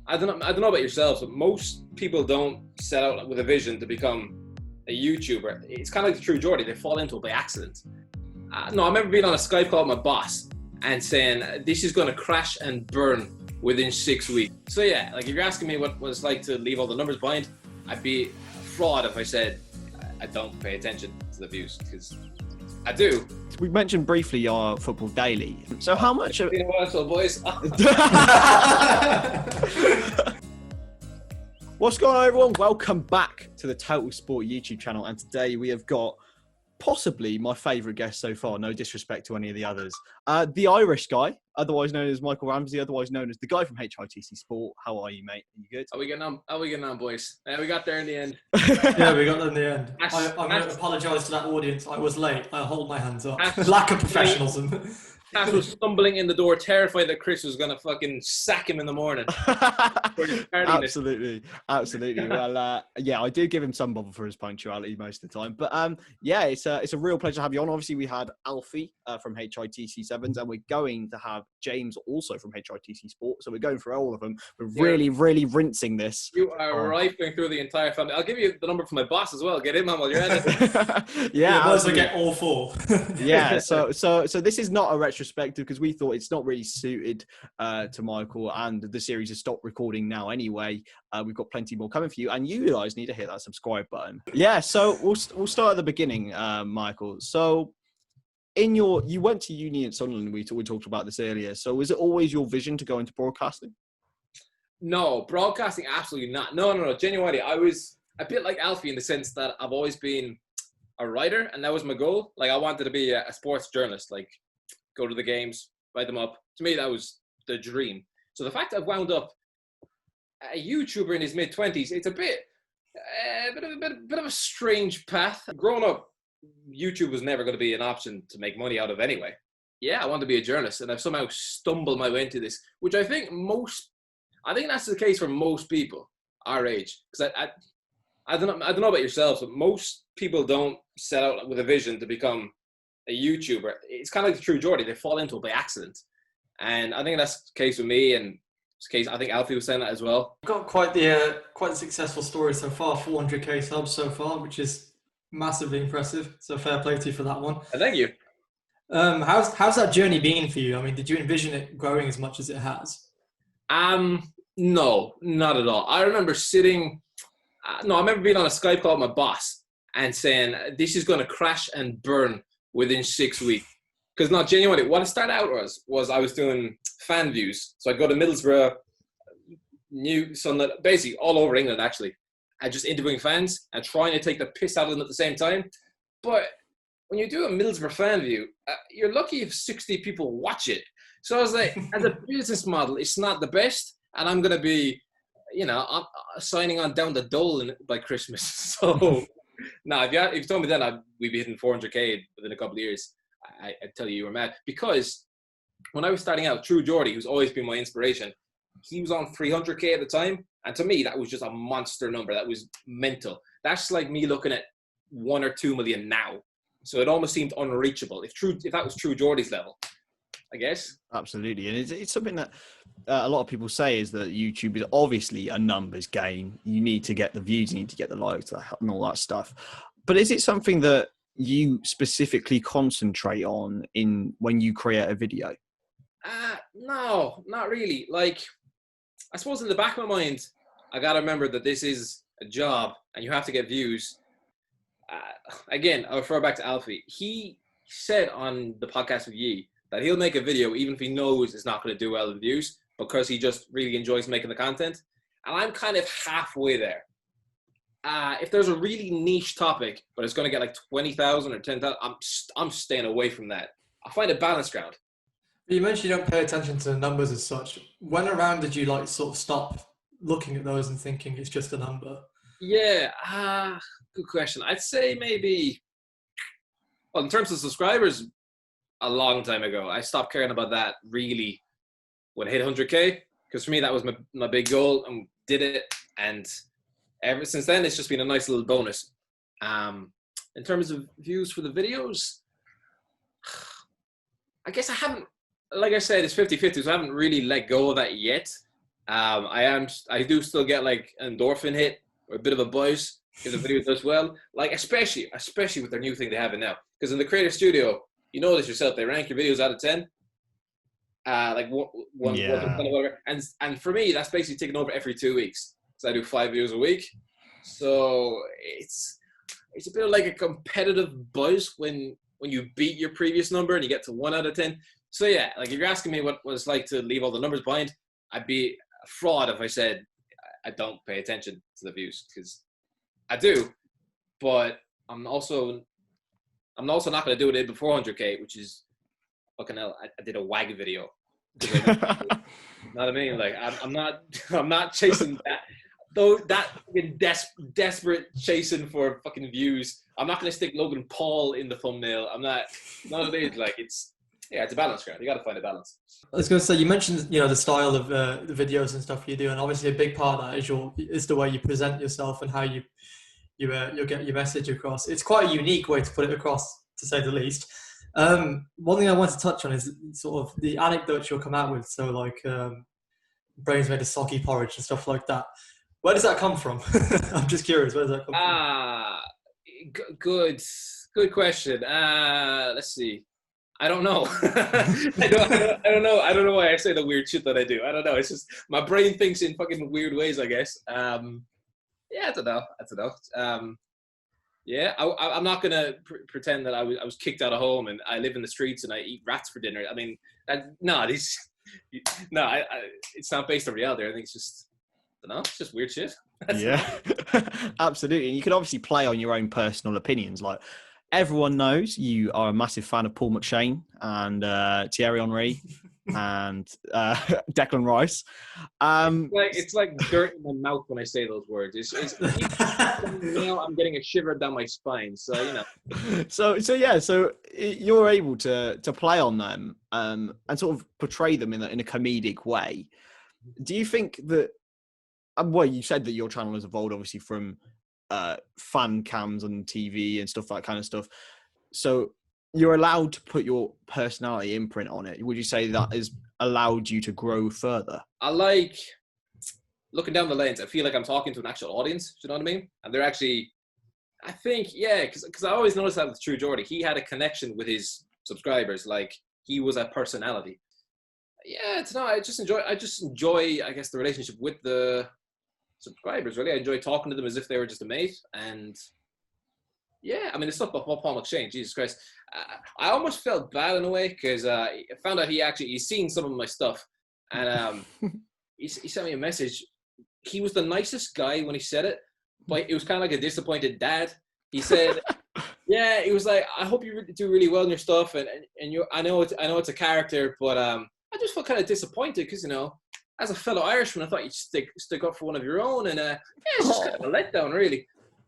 I don't know about yourselves, but most people don't set out with a vision to become a YouTuber. It's kind of like the True Geordie. They fall into it by accident. No, I remember being on a Skype call with my boss and saying, this is going to crash and burn within 6 weeks. So yeah, like if you're asking me what it's like to leave all the numbers behind, I'd be a fraud if I said I don't pay attention to the views, because I do. We mentioned briefly your Football Daily. So how much of... boys. What's going on, everyone? Welcome back to the TotalSport YouTube channel. And today we have got possibly my favourite guest so far. No disrespect to any of the others. The Irish guy, otherwise known as Michael Ramsay, otherwise known as the guy from HITC Sport. How are you, mate? Are you good? How are we getting on, boys? We got there in the end. Yeah, we got there in the end. I'm going to apologise to that audience. I was late. I hold my hands up. Lack of professionalism. Ash was stumbling in the door, terrified that Chris was going to fucking sack him in the morning. Absolutely. Well, yeah, I do give him some bother for his punctuality most of the time. But yeah, it's a real pleasure to have you on. Obviously, we had Alfie from HITC Sevens, and we're going to have James also from HITC Sport. So we're going through all of them. We're really rinsing this. You are rifling through the entire family. I'll give you the number from my boss as well. Get him on while you're at it. Yeah, once I get all four. Yeah, so this is not a retrospective because we thought it's not really suited to Michael, and the series has stopped recording now anyway. We've got plenty more coming for you, and you guys need to hit that subscribe button. Yeah, so we'll start at the beginning, Michael. So you went to uni in Sunderland. We talked about this earlier. So was it always your vision to go into broadcasting? No, broadcasting, absolutely not. No. Genuinely, I was a bit like Alfie in the sense that I've always been a writer, and that was my goal. Like I wanted to be a sports journalist, like go to the games, write them up. To me, that was the dream. So the fact that I've wound up a YouTuber in his mid-20s, it's a bit of a strange path. Growing up, YouTube was never going to be an option to make money out of anyway. Yeah, I want to be a journalist, and I've somehow stumbled my way into this, which I think that's the case for most people our age. Because I don't know about yourselves, but most people don't set out with a vision to become a YouTuber. It's kind of like the True Geordie. They fall into it by accident. And I think that's the case with me, and it's the case, I think Alfie was saying that as well. Got quite the successful story so far, 400k subs so far, which is massively impressive. So fair play to you for that one. Thank you. How's that journey been for you? I mean, did you envision it growing as much as it has? No, not at all. I remember I remember being on a Skype call with my boss and saying, this is going to crash and burn within 6 weeks. Because not genuinely, what it started out was I was doing fan views. So I'd go to Middlesbrough, Sunderland, basically all over England actually. And just interviewing fans and trying to take the piss out of them at the same time. But when you do a Middlesbrough fan view, you're lucky if 60 people watch it. So I was like, as a business model, it's not the best. And I'm going to be, I'm signing on down the dole by Christmas. So no, if you told me then we'd be hitting 400k within a couple of years, I'd tell you were mad. Because when I was starting out, True Geordie, who's always been my inspiration, he was on 300k at the time. And to me, that was just a monster number. That was mental. That's like me looking at 1 or 2 million now. So it almost seemed unreachable. If that was True Geordie's level, I guess. Absolutely. And it's something that a lot of people say is that YouTube is obviously a numbers game. You need to get the views, you need to get the likes and all that stuff. But is it something that you specifically concentrate on when you create a video? No, not really. Like, I suppose in the back of my mind, I got to remember that this is a job and you have to get views. Again, I'll refer back to Alfie. He said on the podcast with Yi that he'll make a video even if he knows it's not going to do well in views because he just really enjoys making the content. And I'm kind of halfway there. If there's a really niche topic, but it's going to get like 20,000 or 10,000, I'm staying away from that. I find a balanced ground. You mentioned you don't pay attention to the numbers as such. When around did you sort of stop looking at those and thinking it's just a number? Yeah, good question. I'd say maybe, well, in terms of subscribers, a long time ago. I stopped caring about that really when I hit 100k, because for me that was my big goal, and did it. And ever since then, it's just been a nice little bonus. In terms of views for the videos, I guess I haven't, like I said, it's 50-50, so I haven't really let go of that yet. I do still get like an endorphin hit or a bit of a buzz if the video does well. Like especially with their new thing they have it now, because in the Creator Studio, you know this yourself, they rank your videos out of 10. Like one whatever, and for me that's basically taking over every 2 weeks. So I do 5 videos a week, so it's a bit of like a competitive buzz when you beat your previous number and you get to 1 out of 10. So yeah, like if you're asking me what it's like to leave all the numbers behind, I'd be a fraud if I said I don't pay attention to the views, because I do, but I'm also not going to do it before 400k, which is fucking hell. I did a WAG video. You know what I mean? Like I'm not chasing that. Though that fucking desperate chasing for fucking views. I'm not going to stick Logan Paul in the thumbnail. I'm not. None of these. Like it's a balance, Grant. You got to find a balance. I was going to say, you mentioned the style of the videos and stuff you do, and obviously a big part of that is the way you present yourself and how you'll get your message across. It's quite a unique way to put it across, to say the least. One thing I want to touch on is sort of the anecdotes you'll come out with. So like brains made of soggy porridge and stuff like that. Where does that come from? I'm just curious. Where does that come from? Good question. Let's see. I don't know. I don't know. I don't know why I say the weird shit that I do. I don't know. It's just my brain thinks in fucking weird ways, I guess. Yeah, I don't know. Yeah, I'm not gonna pretend that I was kicked out of home and I live in the streets and I eat rats for dinner. I mean, it's not based on reality. I think it's just, I don't know, it's just weird shit. Yeah, absolutely. And you can obviously play on your own personal opinions. Like everyone knows you are a massive fan of Paul McShane and Thierry Henry and Declan Rice. It's like dirt in my mouth when I say those words. I'm getting a shiver down my spine. So you know. So you're able to play on them and sort of portray them in a comedic way. Do you think that? Well, you said that your channel has evolved obviously from fan cams on TV and stuff, that kind of stuff. So you're allowed to put your personality imprint on it. Would you say that has allowed you to grow further? I like looking down the lanes. I feel like I'm talking to an actual audience. Do you know what I mean? And they're actually, I think, yeah, because I always noticed that with True Geordie. He had a connection with his subscribers. Like he was a personality. Yeah, I just enjoy, I guess, the relationship with the subscribers. Really, I enjoy talking to them as if they were just a mate. And yeah, I mean, the stuff about Paul McShane, Jesus Christ, I almost felt bad in a way because I found out he's seen some of my stuff, and he sent me a message. He was the nicest guy when he said it, but it was kind of like a disappointed dad. He said, "Yeah," he was like, "I hope you do really well in your stuff, and I know it's a character, but I just felt kind of disappointed because as a fellow Irishman, I thought you'd stick up for one of your own, and it's just kind of a letdown, really."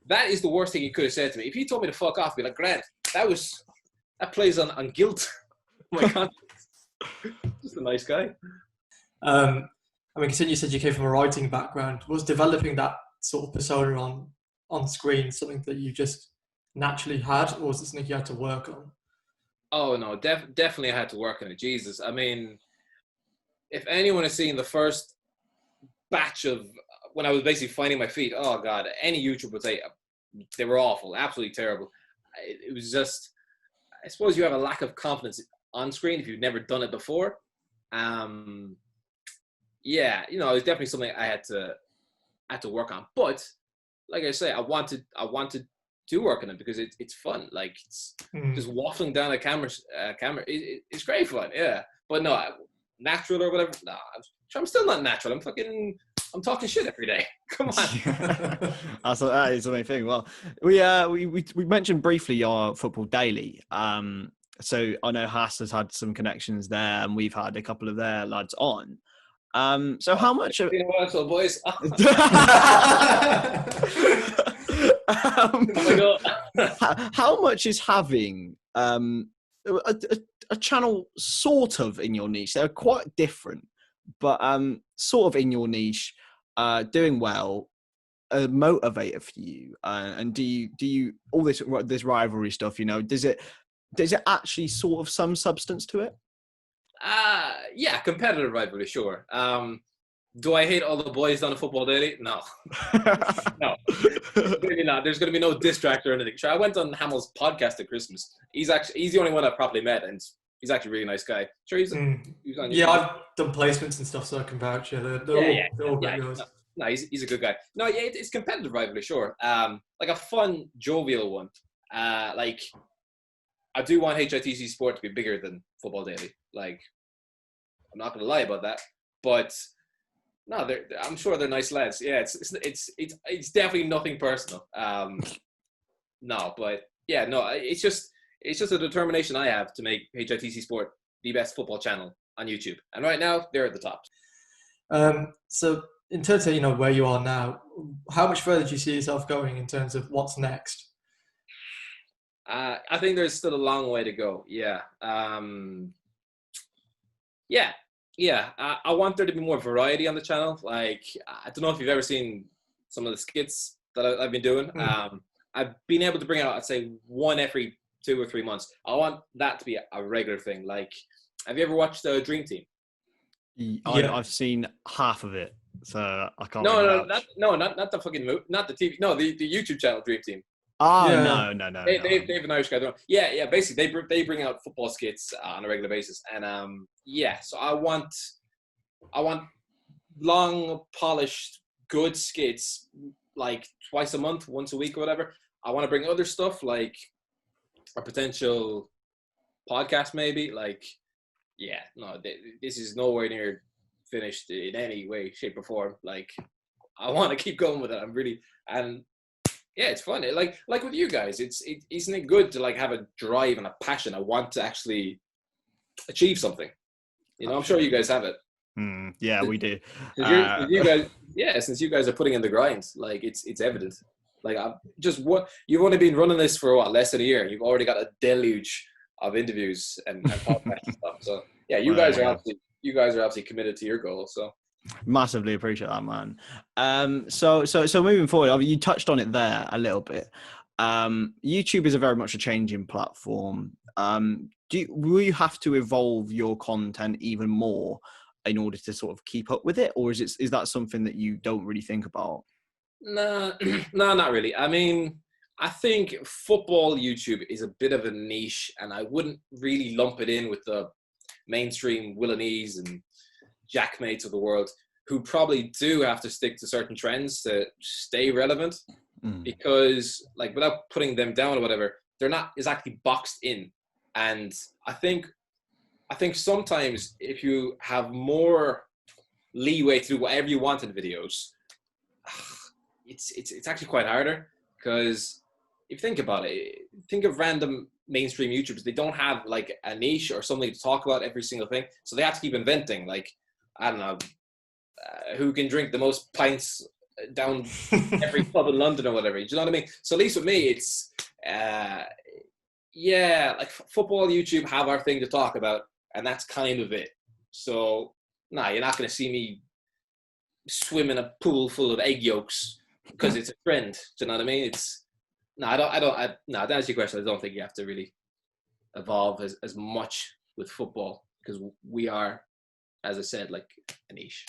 That is the worst thing he could have said to me. If he told me to fuck off, I'd be like, Grant, that plays on guilt. My conscience. Just a nice guy. I mean, considering you said you came from a writing background, was developing that sort of persona on screen something that you just naturally had, or was it something you had to work on? Oh, no, definitely I had to work on it. Jesus. I mean, if anyone has seen the first batch of when I was basically finding my feet, oh God, any YouTuber would say they were awful, absolutely terrible. It was just, I suppose you have a lack of confidence on screen if you've never done it before. Yeah, it was definitely something I had to work on. But like I say, I wanted to work on it because it's fun. Like it's just waffling down a camera. It's great fun, yeah. But no, natural or whatever. No, I'm still not natural. I'm talking shit every day. Come on. That is the main thing. Well, we mentioned briefly your Football Daily. So I know Haas has had some connections there, and we've had a couple of their lads on. So how much of boys? How much is having a channel sort of in your niche? They're quite different, but sort of in your niche, doing well, a motivator for you? And do you all this rivalry stuff? Does it actually sort of some substance to it? Yeah, competitive rivalry, sure. Do I hate all the boys on the Football Daily? No. No. Maybe not. There's going to be no distract or anything. Sure, I went on Hamill's podcast at Christmas. He's the only one I've properly met, and he's actually a really nice guy. Sure, he's on Yeah, I've done placements and stuff, so I can vouch. Yeah, they're all great guys. No, he's a good guy. No, yeah, it's competitive rivalry, sure. Like a fun, jovial one. Like I do want HITC Sport to be bigger than Football Daily. Like I'm not going to lie about that, but no, I'm sure they're nice lads. Yeah, it's definitely nothing personal. No, but yeah, no, it's just a determination I have to make HITC Sport the best football channel on YouTube, and right now they're at the top. So in terms of where you are now, how much further do you see yourself going in terms of what's next? I think there's still a long way to go. Yeah. I want there to be more variety on the channel. Like, I don't know if you've ever seen some of the skits that I've been doing. I've been able to bring out, I'd say, one every 2 or 3 months. I want that to be a regular thing. Like, have you ever watched the Dream Team? I've seen half of it, so I can't. Not the fucking movie, not the TV. No, the YouTube channel Dream Team. Oh, yeah. No. They have an Irish guy. Yeah. Basically, they bring out football skits on a regular basis, and so I want long, polished, good skits like twice a month, once a week, or whatever. I want to bring other stuff like a potential podcast, maybe. Like, this is nowhere near finished in any way, shape, or form. Like, I want to keep going with it. Yeah, it's fun. Like with you guys, isn't it good to like have a drive and a passion? I want to actually achieve something. I'm sure you guys have it. Yeah, we do. You guys, since you guys are putting in the grind, like it's evident. Like you've only been running this for less than a year. You've already got a deluge of interviews and podcasts and stuff. So yeah, you guys are obviously committed to your goal. So. Massively appreciate that, man. So moving forward, you touched on it there a little bit. YouTube is a very much a changing platform. Will you have to evolve your content even more in order to sort of keep up with it, or is that something that you don't really think about? No, not really. I mean, I think football YouTube is a bit of a niche, and I wouldn't really lump it in with the mainstream Willanese and Jackmates of the world, who probably do have to stick to certain trends to stay relevant, because like without putting them down or whatever, they're not exactly boxed in. And I think sometimes if you have more leeway to do whatever you want in videos, it's actually quite harder, because if you think about it, think of random mainstream YouTubers. They don't have like a niche or something to talk about every single thing, so they have to keep inventing. Like, I don't know, who can drink the most pints down every pub in London or whatever. Do you know what I mean? So at least with me, it's like football YouTube have our thing to talk about, and that's kind of it. So you're not going to see me swim in a pool full of egg yolks because it's a trend. Do you know what I mean? To answer your question, I don't think you have to really evolve as much with football, because we are, as I said, like a niche.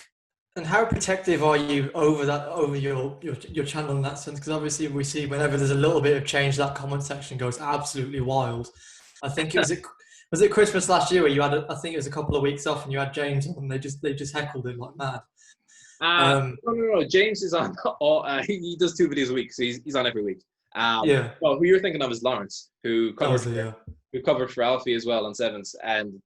And how protective are you over your channel in that sense? Because obviously we see whenever there's a little bit of change, that comment section goes absolutely wild. I think was it Christmas last year where you had I think it was a couple of weeks off and you had James on, and they just heckled him like mad. No. James is on. He does 2 videos a week, so he's on every week. Well, who you're thinking of is Lawrence, who covered for Alfie as well on Sevens, and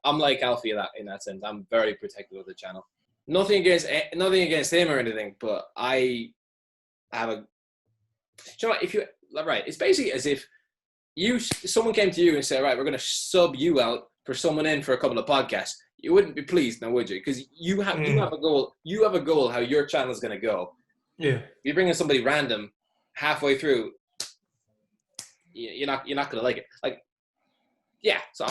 I'm like Alfie in that sense. I'm very protective of the channel. Nothing against him or anything, but I have a. You know what, it's basically as if someone came to you and said, right, we're going to sub you out for someone in for a couple of podcasts. You wouldn't be pleased now, would you? Because you have a goal. You have a goal how your channel is going to go. Yeah. You bring in somebody random halfway through, you're not going to like it. Like, yeah. So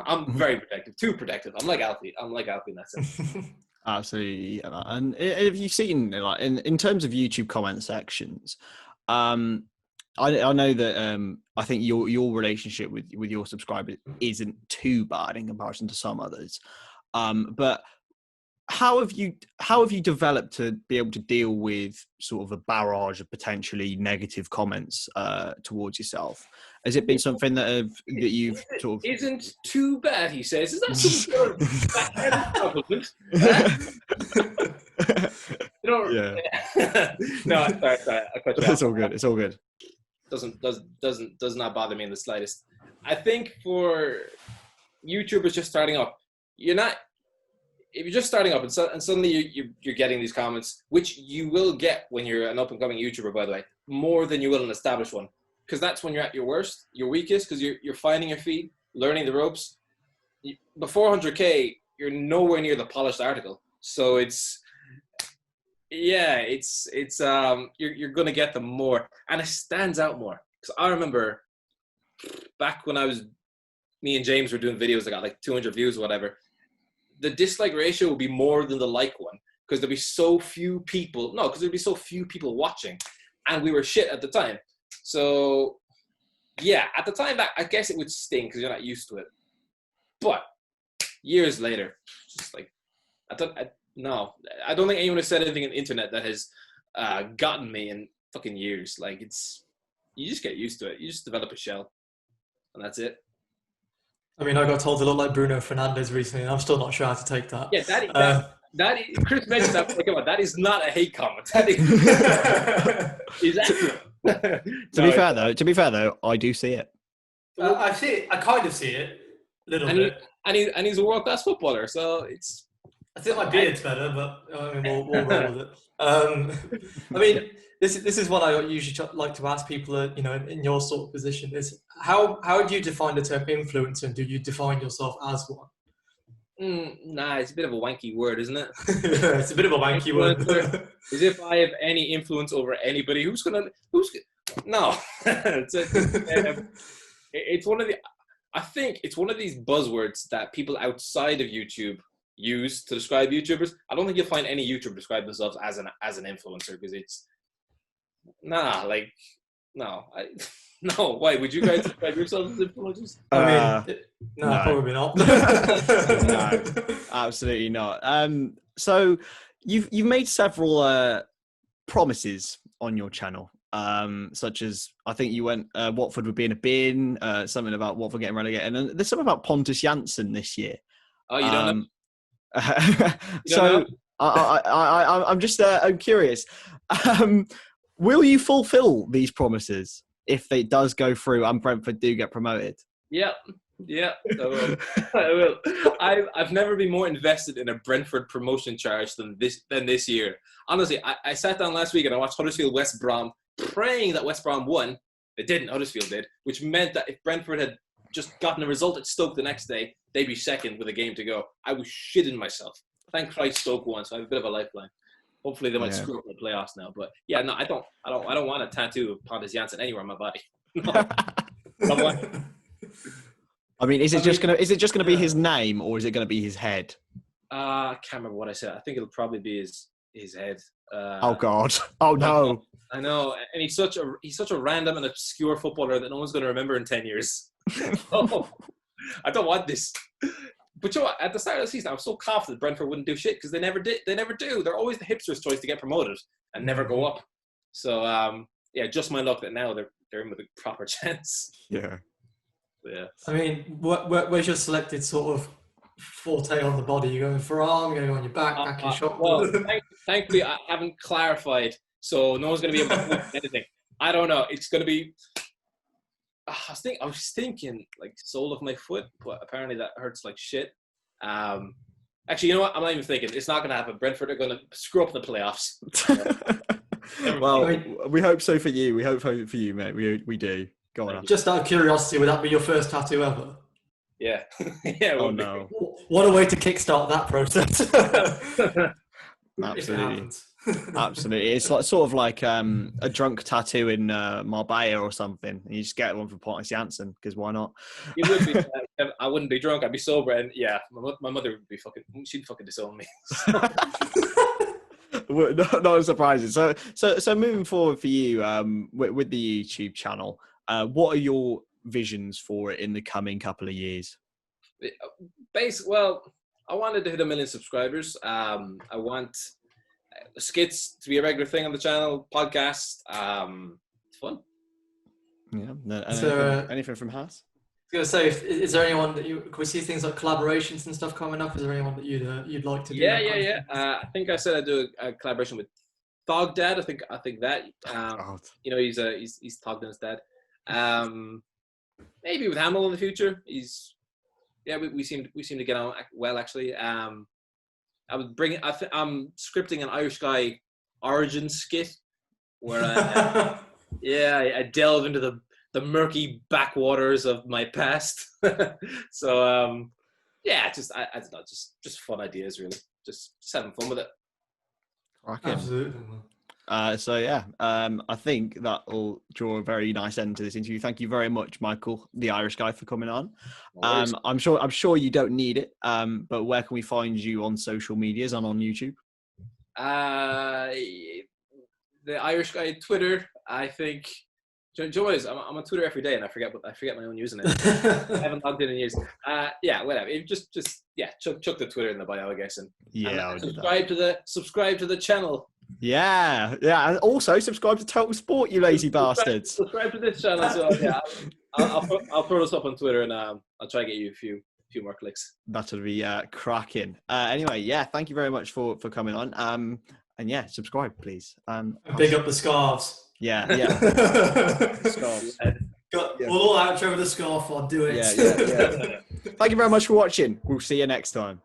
I'm very protective. Too protective. I'm like Alfie in that sense. Absolutely. And have you seen, like, in terms of YouTube comment sections, I know that I think your relationship with your subscribers isn't too bad in comparison to some others. But how have you developed to be able to deal with sort of a barrage of potentially negative comments towards yourself? Has it been something that you've sort of isn't too bad? He says, "Is that some sort of backhanded compliment?" You know, Yeah. no, sorry, I cut you off. It's all good. It's all good. Does not bother me in the slightest. I think for YouTubers just starting up, if you're just starting up and suddenly you're getting these comments, which you will get when you're an up and coming YouTuber, by the way, more than you will an established one, because that's when you're at your worst, your weakest, because you're finding your feet, learning the ropes. Before 100K, you're nowhere near the polished article, so you're gonna get them more, and it stands out more. Because I remember back when me and James were doing videos that got like 200 views or whatever, the dislike ratio would be more than the like one, because there'd be so few people. No, because there'd be so few people watching, and we were shit at the time. So yeah, at the time, I guess it would sting because you're not used to it. But years later, just like I don't think anyone has said anything on the internet that has gotten me in fucking years. Like you just get used to it. You just develop a shell, and that's it. I mean, I got told to look like Bruno Fernandes recently, and I'm still not sure how to take that. Yeah, that is, Chris mentioned that. Like, come on, that is not a hate comment. That is accurate. To be fair though, I do see it. I see it. I kind of see it a little bit. And he's a world-class footballer, so it's. I think my beard's better, but I mean, we'll roll with it. I mean, this is what I usually like to ask people, in your sort of position, is how do you define the term influencer, and do you define yourself as one? Nah, it's a bit of a wanky word, isn't it? It's a bit of a wanky word. As if I have any influence over anybody. No. It's one of the. I think it's one of these buzzwords that people outside of YouTube use to describe YouTubers. I don't think you'll find any YouTuber describe themselves as an influencer, because it's no. Why would you guys describe yourselves as influencers? I mean, no, probably not. No, absolutely not. So you've made several promises on your channel, such as I think you went Watford would be in a bin, something about Watford getting relegated, and there's something about Pontus Jansson this year. Oh, you don't know? So I'm just I'm curious. Will you fulfill these promises if it does go through and Brentford do get promoted? Yeah, I will. I've never been more invested in a Brentford promotion charge than this year. Honestly, I sat down last week and I watched Huddersfield West Brom, praying that West Brom won. It didn't. Huddersfield did, which meant that if Brentford had just gotten a result at Stoke the next day, they'd be second with a game to go. I was shitting myself. Thank Christ Stoke won, so I have a bit of a lifeline. Hopefully they might screw up in the playoffs now. But yeah, no, I don't want a tattoo of Pontus Jansson anywhere on my body. No. I mean, is it just gonna be his name, or is it gonna be his head? I can't remember what I said. I think it'll probably be his head. Oh God! Oh no! I know, and he's such a random and obscure footballer that no one's going to remember in 10 years. Oh, I don't want this. But you know what? At the start of the season, I was so confident Brentford wouldn't do shit because they never did. They never do. They're always the hipsters' choice to get promoted and never go up. So yeah, just my luck that now they're in with a proper chance. Yeah. Yeah. I mean, where's your selected sort of forte on the body? You're going for arm, you're going on your back your shoulder. Well, thankfully, I haven't clarified, so no one's going to be able to do anything. I don't know. It's going to be. I was thinking like sole of my foot, but apparently that hurts like shit. Actually, you know what? I'm not even thinking. It's not going to happen. Brentford are going to screw up the playoffs. Well, we hope so for you. We hope so for you, mate. We do. Go on. Just out of curiosity, would that be your first tattoo ever? Yeah. Yeah. Oh no! What a way to kickstart that process. Absolutely. Absolutely. It's like sort of like a drunk tattoo in Marbella or something. And you just get one for Pontus Jansson because why not? It would be. I wouldn't be drunk. I'd be sober, and yeah, my mother would be she'd fucking disown me. Not surprising. So moving forward for you with the YouTube channel, what are your visions for it in the coming couple of years? Well, I wanted to hit 1 million subscribers. I want skits to be a regular thing on the channel, podcast. It's fun. Yeah. No, So, anything from Haas? I was going to say, is there anyone that can we see things like collaborations and stuff coming up? Is there anyone that you'd like to do? Yeah. I think I said I'd do a collaboration with Thogdad. I think that you know, he's Thogdan's dad. Maybe with Hamill in the future. We seem to get on well, actually. I'm scripting an Irish guy origin skit where I delve into the murky backwaters of my past. So I don't know, just fun ideas, really. Just having fun with it. Absolutely. I think that will draw a very nice end to this interview. Thank you very much, Michael, the Irish guy, for coming on. I'm sure you don't need it, but where can we find you on social medias and on YouTube? The Irish guy Twitter, I think. Do you know what it is? I'm on Twitter every day, and I forget my own username. I haven't logged in years. Whatever. Just chuck the Twitter in the bio, I guess, and subscribe to the channel. Yeah, and also subscribe to TotalSport, you lazy bastards. Subscribe to this channel as well. Yeah, I'll throw this up on Twitter, and I'll try to get you a few more clicks. That'll be cracking. Anyway, thank you very much for coming on. And subscribe, please. Big up the scarves. Yeah. Scarves. We'll all outro with a scarf on. Do it. Yeah. Thank you very much for watching. We'll see you next time.